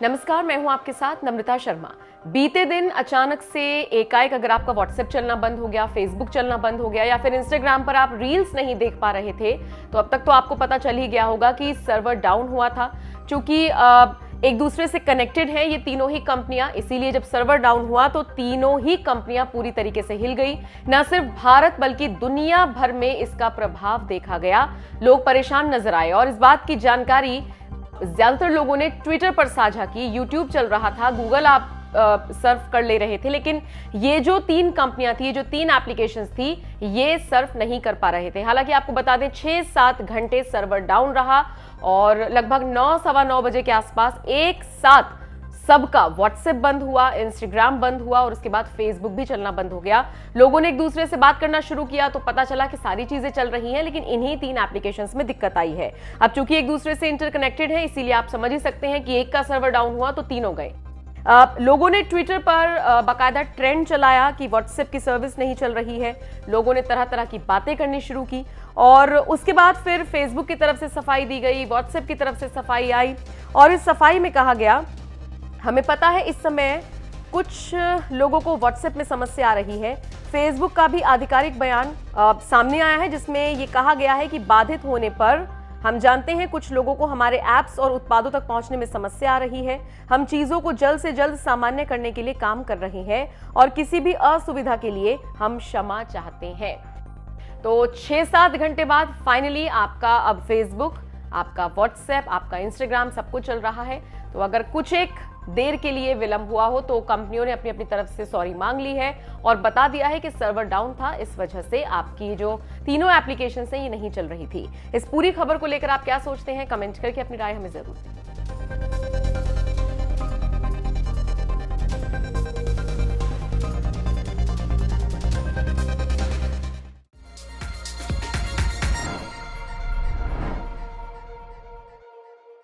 नमस्कार, मैं हूं आपके साथ नम्रता शर्मा। बीते दिन अचानक से एकाएक अगर आपका व्हाट्सएप चलना बंद हो गया, फेसबुक चलना बंद हो गया या फिर इंस्टाग्राम पर आप रील्स नहीं देख पा रहे थे, तो अब तक तो आपको पता चल ही गया होगा कि सर्वर डाउन हुआ था। चूंकि एक दूसरे से कनेक्टेड हैं ये तीनों ही कंपनियां, इसीलिए जब सर्वर डाउन हुआ तो तीनों ही कंपनियां पूरी तरीके से हिल गई। न सिर्फ भारत बल्कि दुनिया भर में इसका प्रभाव देखा गया। लोग परेशान नजर आए और इस बात की जानकारी ज्यादातर लोगों ने ट्विटर पर साझा की। यूट्यूब चल रहा था, गूगल आप सर्फ कर ले रहे थे, लेकिन ये जो तीन कंपनियां थी, जो तीन एप्लीकेशंस थी, ये सर्फ नहीं कर पा रहे थे। हालांकि आपको बता दें 6-7 घंटे सर्वर डाउन रहा और लगभग 9-9:15 बजे के आसपास एक साथ सबका व्हाट्सएप बंद हुआ, इंस्टाग्राम बंद हुआ और उसके बाद फेसबुक भी चलना बंद हो गया। लोगों ने एक दूसरे से बात करना शुरू किया तो पता चला कि सारी चीजें चल रही हैं, लेकिन इन्हीं तीन एप्लीकेशंस में दिक्कत आई है। अब चूंकि एक दूसरे से इंटरकनेक्टेड है, इसीलिए आप समझ ही सकते हैं कि एक का सर्वर डाउन हुआ तो तीनों गए। लोगों ने ट्विटर पर बाकायदा ट्रेंड चलाया कि व्हाट्सएप की सर्विस नहीं चल रही है। लोगों ने तरह तरह की बातें करनी शुरू की और उसके बाद फिर फेसबुक की तरफ से सफाई दी गई, व्हाट्सएप की तरफ से सफाई आई और इस सफाई में कहा गया, हमें पता है इस समय कुछ लोगों को व्हाट्सएप में समस्या आ रही है। फेसबुक का भी आधिकारिक बयान सामने आया है जिसमें ये कहा गया है कि बाधित होने पर हम जानते हैं कुछ लोगों को हमारे ऐप्स और उत्पादों तक पहुंचने में समस्या आ रही है। हम चीजों को जल्द से जल्द सामान्य करने के लिए काम कर रहे हैं और किसी भी असुविधा के लिए हम क्षमा चाहते हैं। तो 6-7 घंटे बाद फाइनली आपका अब फेसबुक, आपका व्हाट्सएप, आपका इंस्टाग्राम सब कुछ चल रहा है। तो अगर कुछ एक देर के लिए विलंब हुआ हो तो कंपनियों ने अपनी अपनी तरफ से सॉरी मांग ली है और बता दिया है कि सर्वर डाउन था, इस वजह से आपकी जो तीनों एप्लीकेशन हैं ये नहीं चल रही थी। इस पूरी खबर को लेकर आप क्या सोचते हैं, कमेंट करके अपनी राय हमें जरूर दें।